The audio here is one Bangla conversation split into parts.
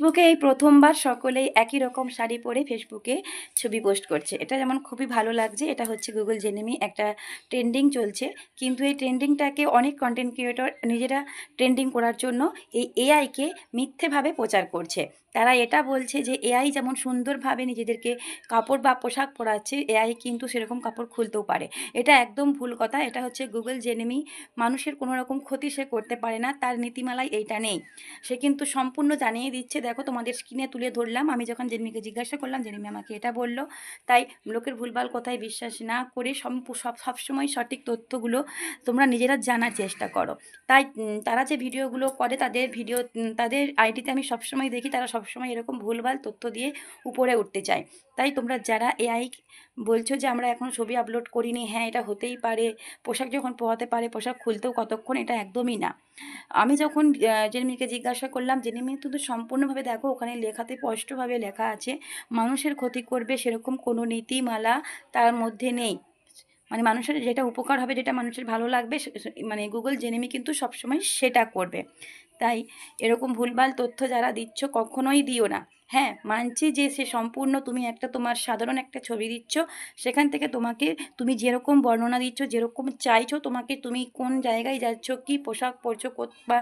ফেসবুকে এই প্রথমবার সকলেই একই রকম শাড়ি পরে ফেসবুকে ছবি পোস্ট করছে। এটা যেমন খুবই ভালো লাগছে। এটা হচ্ছে গুগল জেমিনি একটা ট্রেন্ডিং চলছে। কিন্তু এই ট্রেন্ডিংটাকে অনেক কন্টেন্ট ক্রিয়েটর নিজেরা ট্রেন্ডিং করার জন্য এই এআইকে মিথ্যেভাবে প্রচার করছে। তারা এটা বলছে যে এআই যেমন সুন্দরভাবে নিজেদেরকে কাপড় বা পোশাক পরাচ্ছে, এআই কিন্তু সেরকম কাপড় খুলতেও পারে। এটা একদম ভুল কথা। এটা হচ্ছে গুগল জেমিনি মানুষের কোনো রকম ক্ষতি সে করতে পারে না, তার নীতিমালায় এইটা নেই। সে কিন্তু সম্পূর্ণ জানিয়ে দিচ্ছে, দেখো তোমাদের স্ক্রিনে তুলে ধরলাম। আমি যখন জেনিমিকে জিজ্ঞাসা করলাম, জেনিমি আমাকে এটা বলল। তাই লোকের ভুলভাল কথায় বিশ্বাস না করে সবসময় সঠিক তথ্যগুলো তোমরা নিজেরা জানার চেষ্টা করো। তাই তারা যে ভিডিওগুলো করে, তাদের আইডিতে আমি সবসময় দেখি তারা সবসময় এরকম ভুলভাল তথ্য দিয়ে উপরে উঠতে চায়। তাই তোমরা যারা এআই বলছো যে আমরা এখন ছবি আপলোড করিনি, হ্যাঁ এটা হতেই পারে, পোশাক যখন পরাতে পারে পোশাক খুলতেও কতক্ষণ, এটা একদমই না। আমি যখন জেনিমিকে জিজ্ঞাসা করলাম, জেনিমি কিন্তু সম্পূর্ণভাবে দেখো ওখানে লেখাতে স্পষ্টভাবে লেখা আছে মানুষের ক্ষতি করবে সেরকম কোনো নীতিমালা তার মধ্যে নেই। মানে মানুষের যেটা উপকার হবে, যেটা মানুষের ভালো লাগবে, মানে গুগল জেনিমি কিন্তু সবসময় সেটা করবে। তাই এরকম ভুলভাল তথ্য যারা দিচ্ছ কখনোই দিও না। হ্যাঁ মানছি যে সে সম্পূর্ণ, তুমি একটা তোমার সাধারণ একটা ছবি দিচ্ছ, সেখান থেকে তুমি যেরকম বর্ণনা দিচ্ছ, যেরকম চাইছো তোমাকে, তুমি কোন জায়গায় যাচ্ছ, কি পোশাক পরছো, বা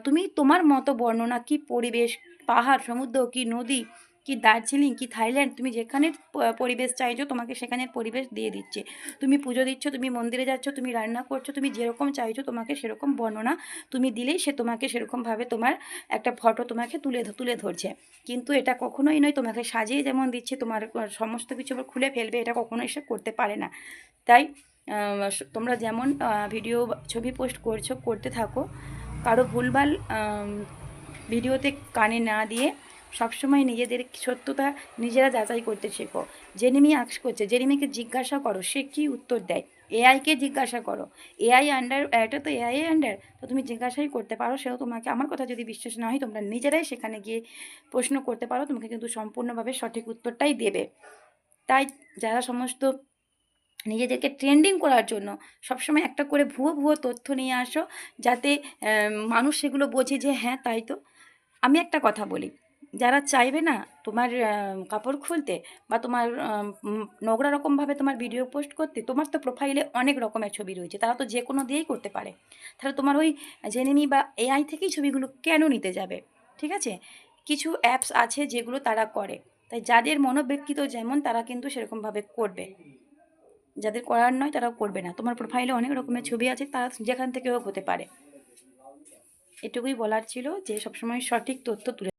তুমি তোমার মতো বর্ণনা, কি পরিবেশ, পাহাড় সমুদ্র কি নদী কি দার্জিলিং কি থাইল্যান্ড, তুমি যেখানে পরিবেশ চাইছো তোমাকে সেখানের পরিবেশ দিয়ে দিচ্ছে। তুমি পুজো দিচ্ছ, তুমি মন্দিরে যাচ্ছ, তুমি রান্না করছো, তুমি যেরকম চাইছো তোমাকে সেরকম বর্ণনা তুমি দিলেই সে তোমাকে সেরকমভাবে তোমার একটা ফটো তোমাকে তুলে ধরছে। কিন্তু এটা কখনোই নয় তোমাকে সাজিয়ে যেমন দিচ্ছে, তোমার সমস্ত কিছু আবার খুলে ফেলবে, এটা কখনোই সে করতে পারে না। তাই তোমরা যেমন ভিডিও ছবি পোস্ট করতে থাকো, কারো ভুলভাল ভিডিওতে কানে না দিয়ে সবসময় নিজেদের সত্যতা নিজেরা যাচাই করতে শেখো। জেনিমি আক্স করছে, জেনিমিকে জিজ্ঞাসা করো সে কী উত্তর দেয়। এআইকে জিজ্ঞাসা করো, এআই আন্ডার, এটা তো এআই আন্ডার, তো তুমি জিজ্ঞাসাই করতে পারো, সেও তোমাকে, আমার কথা যদি বিশ্বাস না হয় তোমরা নিজেরাই সেখানে গিয়ে প্রশ্ন করতে পারো, তোমাকে কিন্তু সম্পূর্ণভাবে সঠিক উত্তরটাই দেবে। তাই যারা সমস্ত নিজেদেরকে ট্রেন্ডিং করার জন্য সবসময় একটা করে ভুয়ো তথ্য নিয়ে আসো, যাতে মানুষ সেগুলো বোঝে যে হ্যাঁ তাই তো। আমি একটা কথা বলি, যারা চাইবে না তোমার কাপড় খুলতে বা তোমার নোংরা রকমভাবে তোমার ভিডিও পোস্ট করতে, তোমার তো প্রোফাইলে অনেক রকমের ছবি রয়েছে, তারা তো যে কোনো দিয়েই করতে পারে। তাহলে তোমার ওই জেনেমি বা এআই থেকেই ছবিগুলো কেন নিতে যাবে? ঠিক আছে, কিছু অ্যাপস আছে যেগুলো তারা করে। তাই যাদের মনোব্যক্তিত যেমন তারা কিন্তু সেরকমভাবে করবে, যাদের করার নয় তারাও করবে না। তোমার প্রোফাইলে অনেক রকমের ছবি আছে, তারা যেখান থেকে হোক হতে পারে। এটুকুই বলার ছিল, যে সবসময় সঠিক তথ্য তুলে